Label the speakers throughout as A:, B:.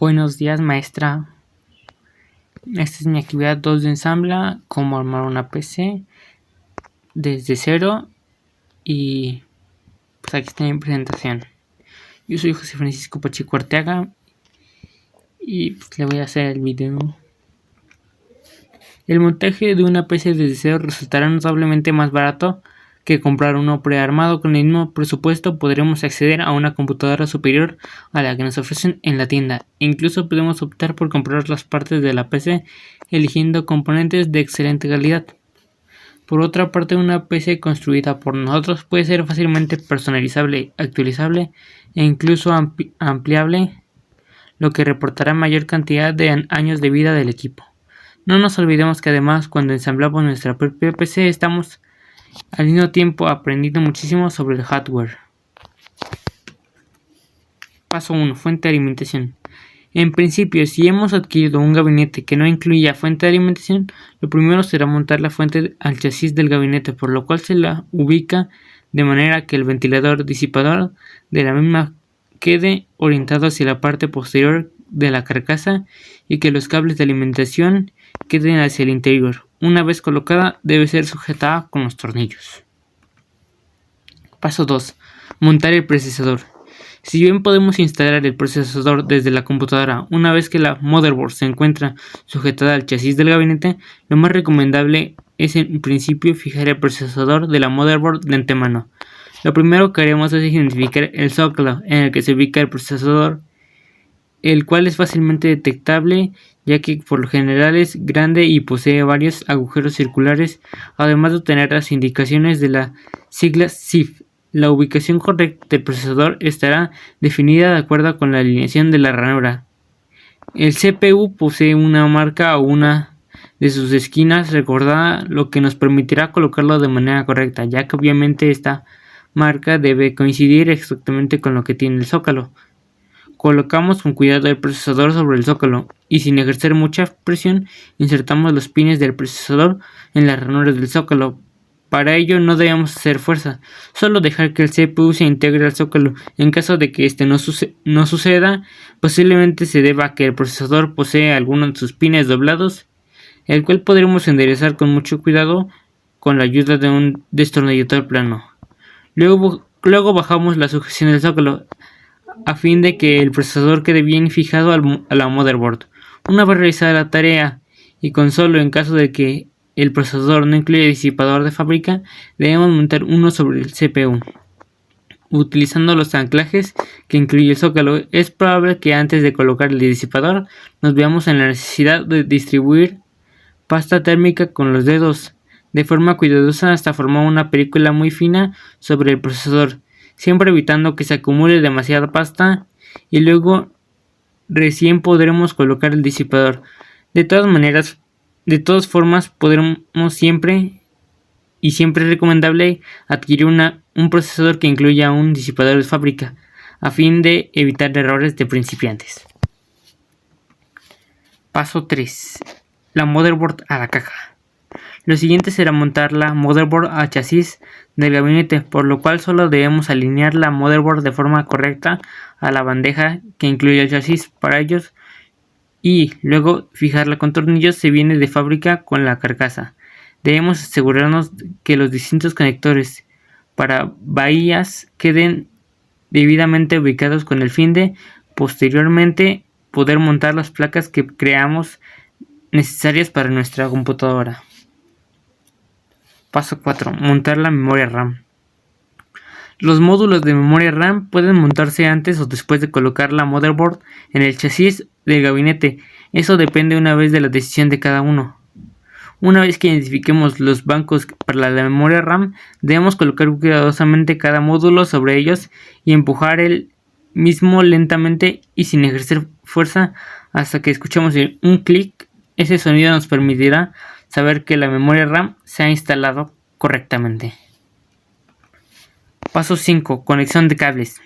A: Buenos días, maestra. Esta es mi actividad 2 de ensambla, cómo armar una PC desde cero. Y pues aquí está mi presentación. Yo soy José Francisco Pacheco Arteaga y pues le voy a hacer el video. El montaje de una PC desde cero resultará notablemente más barato que comprar uno prearmado. Con el mismo presupuesto podremos acceder a una computadora superior a la que nos ofrecen en la tienda. Incluso podemos optar por comprar las partes de la PC eligiendo componentes de excelente calidad. Por otra parte, una PC construida por nosotros puede ser fácilmente personalizable, actualizable e incluso ampliable, lo que reportará mayor cantidad de años de vida del equipo. No nos olvidemos que además, cuando ensamblamos nuestra propia PC, estamos al mismo tiempo aprendiendo muchísimo sobre el hardware. Paso 1. Fuente de alimentación. En principio, si hemos adquirido un gabinete que no incluya fuente de alimentación, lo primero será montar la fuente al chasis del gabinete, por lo cual se la ubica de manera que el ventilador disipador de la misma quede orientado hacia la parte posterior de la carcasa y que los cables de alimentación queden hacia el interior. Una vez colocada, debe ser sujetada con los tornillos. Paso 2. Montar el procesador. Si bien podemos instalar el procesador desde la computadora, una vez que la motherboard se encuentra sujetada al chasis del gabinete, lo más recomendable es en principio fijar el procesador de la motherboard de antemano. Lo primero que haremos es identificar el zócalo en el que se ubica el procesador, el cual es fácilmente detectable ya que por lo general es grande y posee varios agujeros circulares, además de tener las indicaciones de la sigla SIF. La ubicación correcta del procesador estará definida de acuerdo con la alineación de la ranura. El CPU posee una marca o una de sus esquinas recordada, lo que nos permitirá colocarlo de manera correcta, ya que obviamente esta marca debe coincidir exactamente con lo que tiene el zócalo. Colocamos con cuidado el procesador sobre el zócalo y sin ejercer mucha presión insertamos los pines del procesador en las ranuras del zócalo. Para ello no debemos hacer fuerza, solo dejar que el CPU se integre al zócalo. En caso de que este no suceda, posiblemente se deba a que el procesador posee alguno de sus pines doblados, el cual podremos enderezar con mucho cuidado con la ayuda de un destornillador plano. Luego bajamos la sujeción del zócalo a fin de que el procesador quede bien fijado a la motherboard. Una vez realizada la tarea, y con solo en caso de que el procesador no incluye disipador de fábrica, debemos montar uno sobre el CPU. Utilizando los anclajes que incluye el zócalo, es probable que antes de colocar el disipador nos veamos en la necesidad de distribuir pasta térmica con los dedos de forma cuidadosa hasta formar una película muy fina sobre el procesador, siempre evitando que se acumule demasiada pasta y luego recién podremos colocar el disipador. De todas formas, podremos siempre es recomendable adquirir un procesador que incluya un disipador de fábrica, a fin de evitar errores de principiantes. Paso 3. La motherboard a la caja. Lo siguiente será montar la motherboard al chasis del gabinete, por lo cual solo debemos alinear la motherboard de forma correcta a la bandeja que incluye el chasis para ellos y luego fijarla con tornillos se viene de fábrica con la carcasa. Debemos asegurarnos que los distintos conectores para bahías queden debidamente ubicados con el fin de posteriormente poder montar las placas que creamos necesarias para nuestra computadora. Paso 4. Montar la memoria RAM. Los módulos de memoria RAM pueden montarse antes o después de colocar la motherboard en el chasis del gabinete. Eso depende una vez de la decisión de cada uno. Una vez que identifiquemos los bancos para la memoria RAM, debemos colocar cuidadosamente cada módulo sobre ellos y empujar el mismo lentamente y sin ejercer fuerza hasta que escuchemos un clic. Ese sonido nos permitirá saber que la memoria RAM se ha instalado correctamente. Paso 5. Conexión de cables.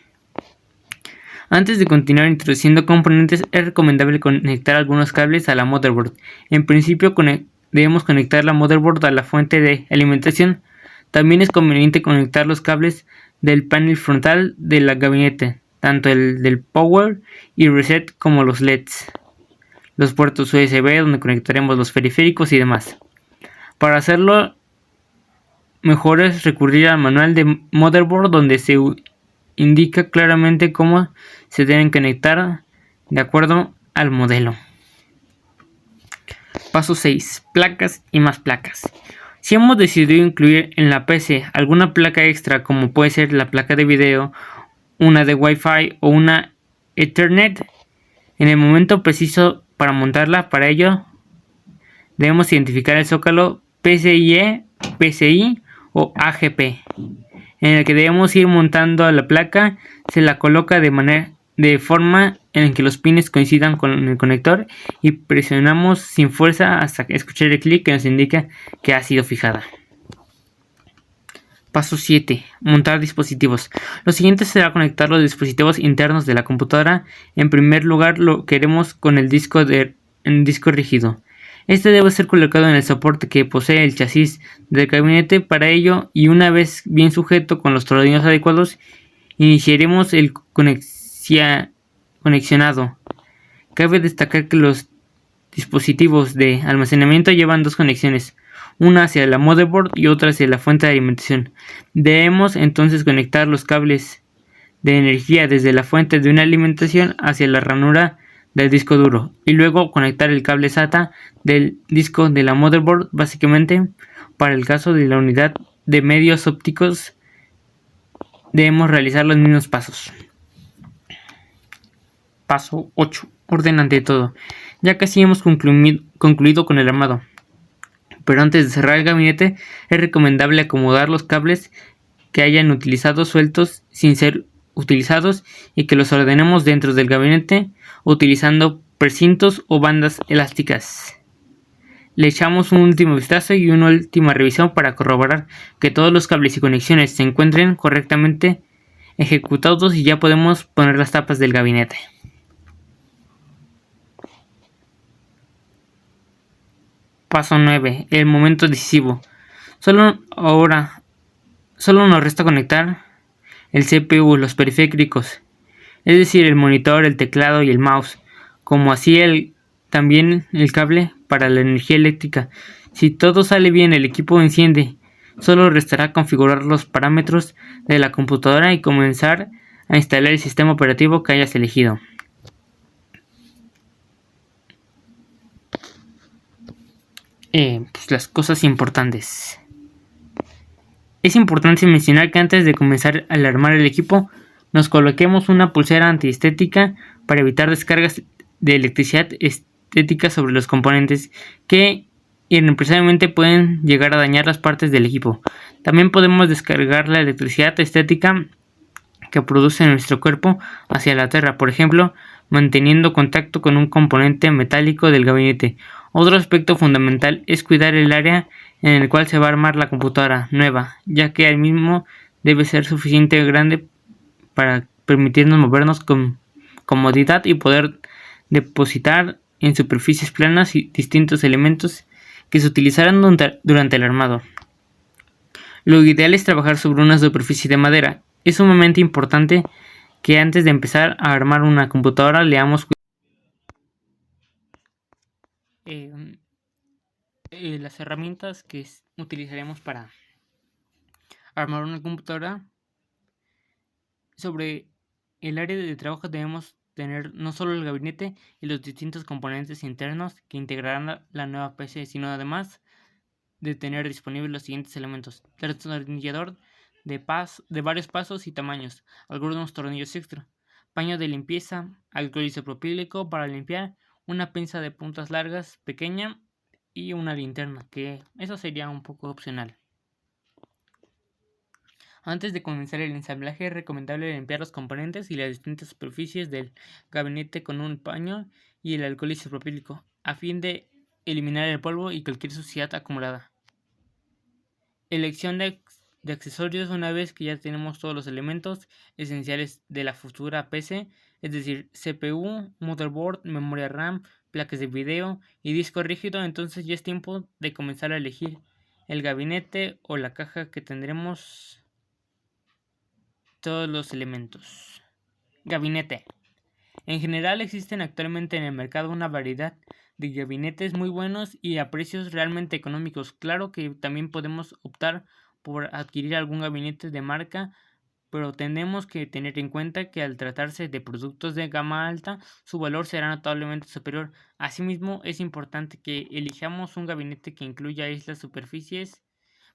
A: Antes de continuar introduciendo componentes, es recomendable conectar algunos cables a la motherboard. En principio debemos conectar la motherboard a la fuente de alimentación. También es conveniente conectar los cables del panel frontal del gabinete. tanto el del power y reset como los LEDs, los puertos USB donde conectaremos los periféricos y demás. Para hacerlo, mejor es recurrir al manual de motherboard donde se indica claramente cómo se deben conectar de acuerdo al modelo. Paso 6. Placas y más placas. Si hemos decidido incluir en la PC alguna placa extra como puede ser la placa de video, una de Wi-Fi o una Ethernet, en el momento preciso para montarla, para ello debemos identificar el zócalo PCIe, PCI o AGP, en el que debemos ir montando a la placa. Se la coloca de forma en que los pines coincidan con el conector y presionamos sin fuerza hasta escuchar el clic que nos indica que ha sido fijada. Paso 7. Montar dispositivos. Lo siguiente será conectar los dispositivos internos de la computadora. En primer lugar lo queremos con el disco rígido. Este debe ser colocado en el soporte que posee el chasis del gabinete. Para ello, y una vez bien sujeto con los tornillos adecuados, iniciaremos el conexionado. Cabe destacar que los dispositivos de almacenamiento llevan dos conexiones, una hacia la motherboard y otra hacia la fuente de alimentación. Debemos entonces conectar los cables de energía desde la fuente de una alimentación hacia la ranura del disco duro y luego conectar el cable SATA del disco de la motherboard. Básicamente, para el caso de la unidad de medios ópticos debemos realizar los mismos pasos. Paso 8. Orden ante todo. Ya casi hemos concluido con el armado, pero antes de cerrar el gabinete es recomendable acomodar los cables que hayan utilizado sueltos sin ser utilizados y que los ordenemos dentro del gabinete utilizando precintos o bandas elásticas. Le echamos un último vistazo y una última revisión para corroborar que todos los cables y conexiones se encuentren correctamente ejecutados y ya podemos poner las tapas del gabinete. Paso 9. El momento decisivo. Solo nos resta conectar el CPU, los periféricos, es decir, el monitor, el teclado y el mouse, como así también el cable para la energía eléctrica. Si todo sale bien, el equipo enciende. Solo restará configurar los parámetros de la computadora y comenzar a instalar el sistema operativo que hayas elegido. Pues las cosas importantes. Es importante mencionar que antes de comenzar a armar el equipo, nos coloquemos una pulsera antiestética para evitar descargas de electricidad estética sobre los componentes que irrepresablemente pueden llegar a dañar las partes del equipo. También podemos descargar la electricidad estética que produce nuestro cuerpo hacia la tierra, por ejemplo, manteniendo contacto con un componente metálico del gabinete. Otro aspecto fundamental es cuidar el área en el cual se va a armar la computadora nueva, ya que el mismo debe ser suficientemente grande para permitirnos movernos con comodidad y poder depositar en superficies planas y distintos elementos que se utilizarán durante el armado. Lo ideal es trabajar sobre una superficie de madera. Es sumamente importante que antes de empezar a armar una computadora leamos las herramientas que utilizaremos para armar una computadora. Sobre el área de trabajo debemos tener no solo el gabinete y los distintos componentes internos que integrarán la nueva PC, sino además de tener disponibles los siguientes elementos: destornillador de varios pasos y tamaños, algunos tornillos extra, paño de limpieza, alcohol isopropílico para limpiar, una pinza de puntas largas pequeña y una linterna, que eso sería un poco opcional. Antes de comenzar el ensamblaje es recomendable limpiar los componentes y las distintas superficies del gabinete con un paño y el alcohol isopropílico a fin de eliminar el polvo y cualquier suciedad acumulada. Elección de accesorios. Una vez que ya tenemos todos los elementos esenciales de la futura PC, es decir, CPU, motherboard, memoria RAM, placas de video y disco rígido, entonces ya es tiempo de comenzar a elegir el gabinete o la caja que tendremos todos los elementos. Gabinete. En general existen actualmente en el mercado una variedad de gabinetes muy buenos y a precios realmente económicos. Claro que también podemos optar por adquirir algún gabinete de marca, pero tenemos que tener en cuenta que al tratarse de productos de gama alta, su valor será notablemente superior. Asimismo, es importante que elijamos un gabinete que incluya islas superficies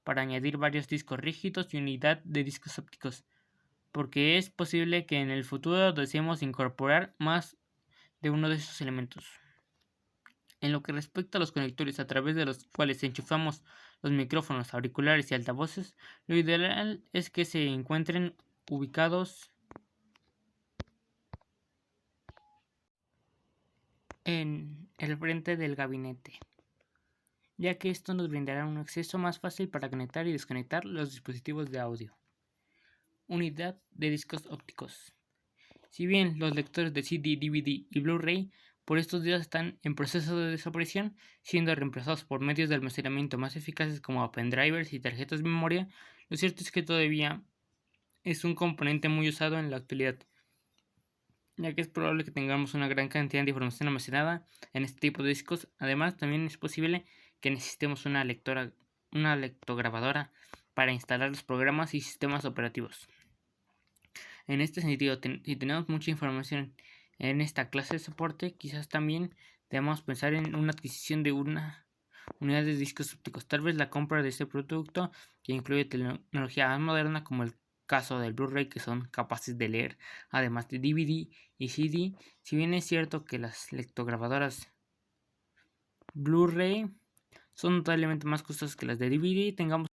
A: para añadir varios discos rígidos y unidad de discos ópticos, porque es posible que en el futuro deseemos incorporar más de uno de esos elementos. En lo que respecta a los conectores a través de los cuales enchufamos los micrófonos, auriculares y altavoces, lo ideal es que se encuentren ubicados en el frente del gabinete, ya que esto nos brindará un acceso más fácil para conectar y desconectar los dispositivos de audio. Unidad de discos ópticos. Si bien los lectores de CD, DVD y Blu-ray por estos días están en proceso de desaparición, siendo reemplazados por medios de almacenamiento más eficaces como pendrivers y tarjetas de memoria, lo cierto es que todavía es un componente muy usado en la actualidad, ya que es probable que tengamos una gran cantidad de información almacenada en este tipo de discos. Además, también es posible que necesitemos una lectograbadora para instalar los programas y sistemas operativos. En este sentido, si tenemos mucha información en esta clase de soporte, quizás también debamos pensar en una adquisición de una unidad de discos ópticos. Tal vez la compra de este producto, que incluye tecnología más moderna como el caso del Blu-ray, que son capaces de leer además de DVD y CD. Si bien es cierto que las lectograbadoras Blu-ray son notablemente más costosas que las de DVD, tengamos